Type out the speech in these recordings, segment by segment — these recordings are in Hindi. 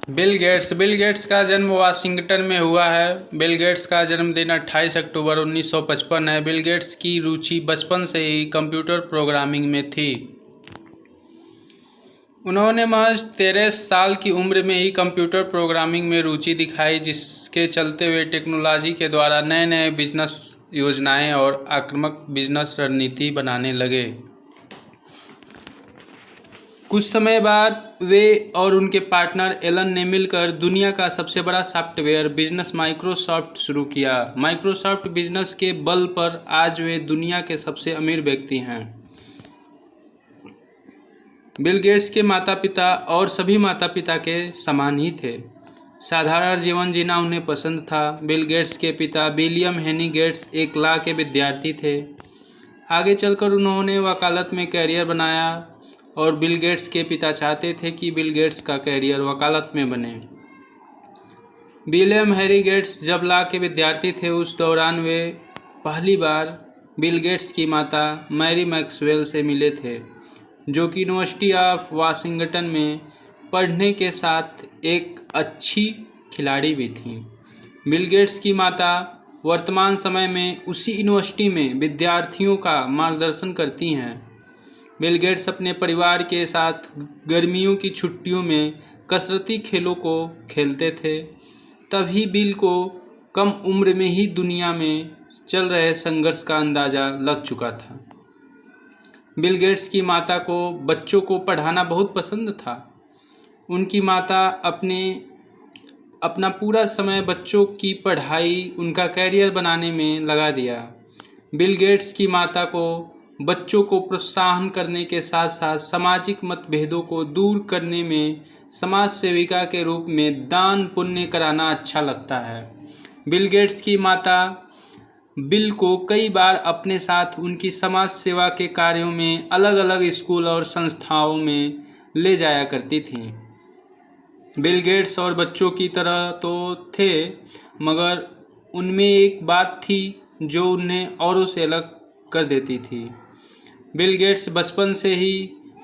बिल गेट्स का जन्म वाशिंगटन में हुआ है। बिल गेट्स का जन्मदिन 28 अक्टूबर 1955 है। बिल गेट्स की रुचि बचपन से ही कंप्यूटर प्रोग्रामिंग में थी। उन्होंने महज 13 साल की उम्र में ही कंप्यूटर प्रोग्रामिंग में रुचि दिखाई, जिसके चलते वे टेक्नोलॉजी के द्वारा नए नए बिजनेस योजनाएं और आक्रामक बिजनेस रणनीति बनाने लगे। कुछ समय बाद वे और उनके पार्टनर एलन ने मिलकर दुनिया का सबसे बड़ा सॉफ्टवेयर बिजनेस माइक्रोसॉफ्ट शुरू किया। माइक्रोसॉफ्ट बिजनेस के बल पर आज वे दुनिया के सबसे अमीर व्यक्ति हैं। बिल गेट्स के माता पिता और सभी माता पिता के समान ही थे। साधारण जीवन जीना उन्हें पसंद था। बिल गेट्स के पिता विलियम हेनी गेट्स एक लॉ के विद्यार्थी थे। आगे चलकर उन्होंने वकालत में कैरियर बनाया और बिल गेट्स के पिता चाहते थे कि बिल गेट्स का कैरियर वकालत में बने। विलियम हैरी गेट्स जब लॉ के विद्यार्थी थे, उस दौरान वे पहली बार बिल गेट्स की माता मैरी मैक्सवेल से मिले थे, जो कि यूनिवर्सिटी ऑफ वाशिंगटन में पढ़ने के साथ एक अच्छी खिलाड़ी भी थीं। बिल गेट्स की माता वर्तमान समय में उसी यूनिवर्सिटी में विद्यार्थियों का मार्गदर्शन करती हैं। बिल गेट्स अपने परिवार के साथ गर्मियों की छुट्टियों में कसरती खेलों को खेलते थे। तभी बिल को कम उम्र में ही दुनिया में चल रहे संघर्ष का अंदाज़ा लग चुका था। बिल गेट्स की माता को बच्चों को पढ़ाना बहुत पसंद था। उनकी माता अपना पूरा समय बच्चों की पढ़ाई, उनका कैरियर बनाने में लगा दिया। बिल गेट्स की माता को बच्चों को प्रोत्साहन करने के साथ साथ सामाजिक मतभेदों को दूर करने में समाज सेविका के रूप में दान पुण्य कराना अच्छा लगता है। बिल गेट्स की माता बिल को कई बार अपने साथ उनकी समाज सेवा के कार्यों में अलग अलग स्कूल और संस्थाओं में ले जाया करती थीं। बिल गेट्स और बच्चों की तरह तो थे, मगर उनमें एक बात थी जो उन्हें औरों से अलग कर देती थी। बिल गेट्स बचपन से ही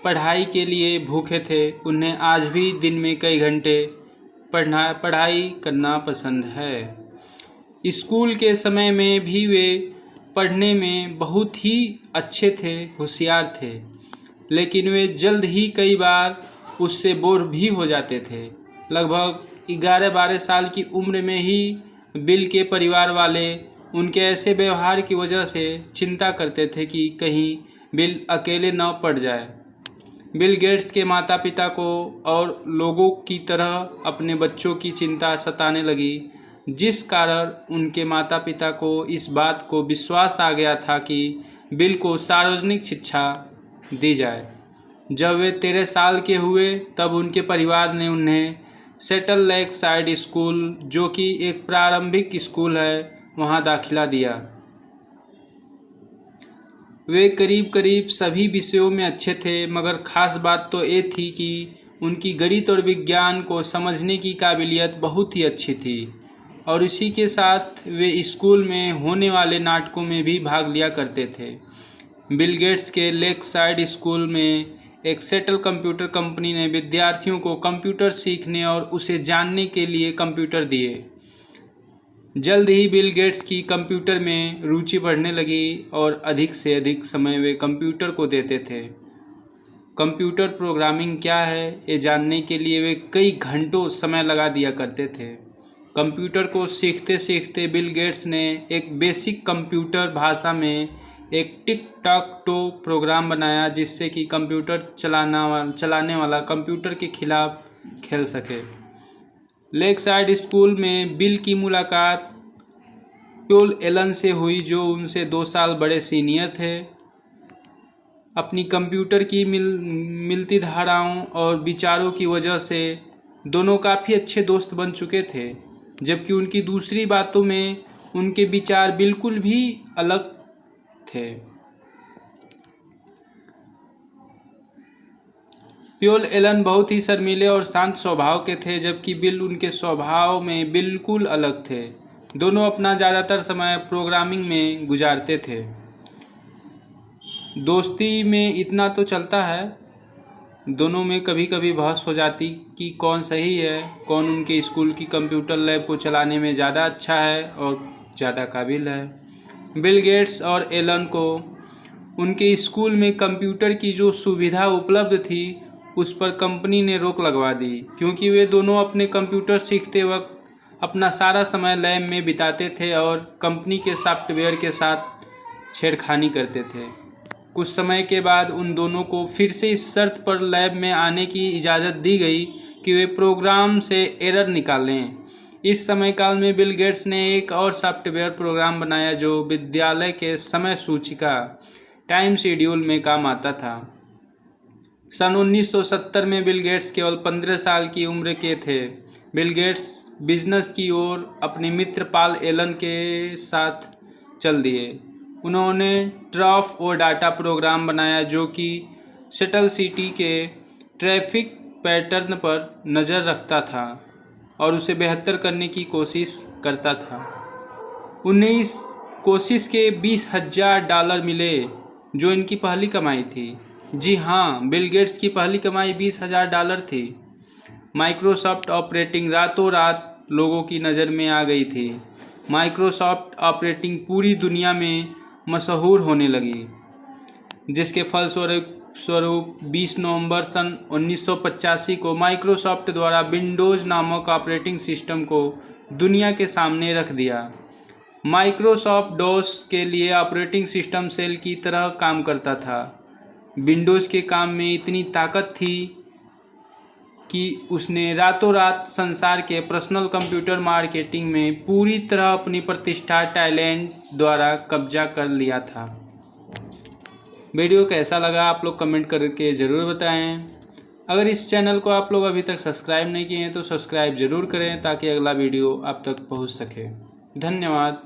पढ़ाई के लिए भूखे थे। उन्हें आज भी दिन में कई घंटे पढ़ाई करना पसंद है। स्कूल के समय में भी वे पढ़ने में बहुत ही अच्छे थे, होशियार थे, लेकिन वे जल्द ही कई बार उससे बोर भी हो जाते थे। लगभग 11-12 साल की उम्र में ही बिल के परिवार वाले उनके ऐसे व्यवहार की वजह से चिंता करते थे कि कहीं बिल अकेले न पड़ जाए। बिल गेट्स के माता पिता को और लोगों की तरह अपने बच्चों की चिंता सताने लगी, जिस कारण उनके माता पिता को इस बात को विश्वास आ गया था कि बिल को सार्वजनिक शिक्षा दी जाए। जब वे 13 साल के हुए तब उनके परिवार ने उन्हें सेटल लेक साइड स्कूल, जो कि एक प्रारंभिक स्कूल है, वहां दाखिला दिया। वे करीब करीब सभी विषयों में अच्छे थे, मगर ख़ास बात तो ये थी कि उनकी गणित और विज्ञान को समझने की काबिलियत बहुत ही अच्छी थी, और इसी के साथ वे स्कूल में होने वाले नाटकों में भी भाग लिया करते थे। बिल गेट्स के लेक साइड स्कूल में एक सेटल कंप्यूटर कंपनी ने विद्यार्थियों को कंप्यूटर सीखने और उसे जानने के लिए कंप्यूटर दिए। जल्द ही बिल गेट्स की कंप्यूटर में रुचि बढ़ने लगी और अधिक से अधिक समय वे कंप्यूटर को देते थे। कंप्यूटर प्रोग्रामिंग क्या है ये जानने के लिए वे कई घंटों समय लगा दिया करते थे। कंप्यूटर को सीखते सीखते बिल गेट्स ने एक बेसिक कंप्यूटर भाषा में एक टिक टॉक टो प्रोग्राम बनाया, जिससे कि कंप्यूटर चलाने वाला कंप्यूटर के खिलाफ खेल सके। लेक साइड स्कूल में बिल की मुलाकात पॉल एलन से हुई, जो उनसे 2 साल बड़े सीनियर थे। अपनी कंप्यूटर की मिलती धाराओं और विचारों की वजह से दोनों काफ़ी अच्छे दोस्त बन चुके थे, जबकि उनकी दूसरी बातों में उनके विचार बिल्कुल भी अलग थे। पॉल एलन बहुत ही शर्मीले और शांत स्वभाव के थे, जबकि बिल उनके स्वभाव में बिल्कुल अलग थे। दोनों अपना ज़्यादातर समय प्रोग्रामिंग में गुजारते थे। दोस्ती में इतना तो चलता है, दोनों में कभी कभी बहस हो जाती कि कौन सही है, कौन उनके स्कूल की कंप्यूटर लैब को चलाने में ज़्यादा अच्छा है और ज़्यादा काबिल है। बिल गेट्स और एलन को उनके स्कूल में कंप्यूटर की जो सुविधा उपलब्ध थी उस पर कंपनी ने रोक लगवा दी, क्योंकि वे दोनों अपने कंप्यूटर सीखते वक्त अपना सारा समय लैब में बिताते थे और कंपनी के सॉफ्टवेयर के साथ छेड़खानी करते थे। कुछ समय के बाद उन दोनों को फिर से इस शर्त पर लैब में आने की इजाज़त दी गई कि वे प्रोग्राम से एरर निकालें। इस समय काल में बिल गेट्स ने एक और सॉफ्टवेयर प्रोग्राम बनाया जो विद्यालय के समय सूचिका टाइम शेड्यूल में काम आता था। सन 1970 में बिल गेट्स केवल 15 साल की उम्र के थे। बिल गेट्स बिजनेस की ओर अपने मित्र पॉल एलन के साथ चल दिए। उन्होंने ट्रफ और डाटा प्रोग्राम बनाया जो कि शटल सिटी के ट्रैफिक पैटर्न पर नज़र रखता था और उसे बेहतर करने की कोशिश करता था। उन्हें इस कोशिश के $20,000 मिले जो इनकी पहली कमाई थी। जी हाँ, बिल गेट्स की पहली कमाई $20,000 थी। माइक्रोसॉफ्ट ऑपरेटिंग रातों रात लोगों की नज़र में आ गई थी। माइक्रोसॉफ्ट ऑपरेटिंग पूरी दुनिया में मशहूर होने लगी, जिसके फलस्वरूप 20 नवंबर सन 1985 को माइक्रोसॉफ्ट द्वारा विंडोज़ नामक ऑपरेटिंग सिस्टम को दुनिया के सामने रख दिया। माइक्रोसॉफ्ट डॉस के लिए ऑपरेटिंग सिस्टम सेल की तरह काम करता था। विंडोज़ के काम में इतनी ताकत थी कि उसने रातों रात संसार के पर्सनल कंप्यूटर मार्केटिंग में पूरी तरह अपनी प्रतिष्ठा टैलेंट द्वारा कब्जा कर लिया था। वीडियो कैसा लगा आप लोग कमेंट करके ज़रूर बताएं। अगर इस चैनल को आप लोग अभी तक सब्सक्राइब नहीं किए हैं तो सब्सक्राइब ज़रूर करें ताकि अगला वीडियो आप तक पहुंच सके। धन्यवाद।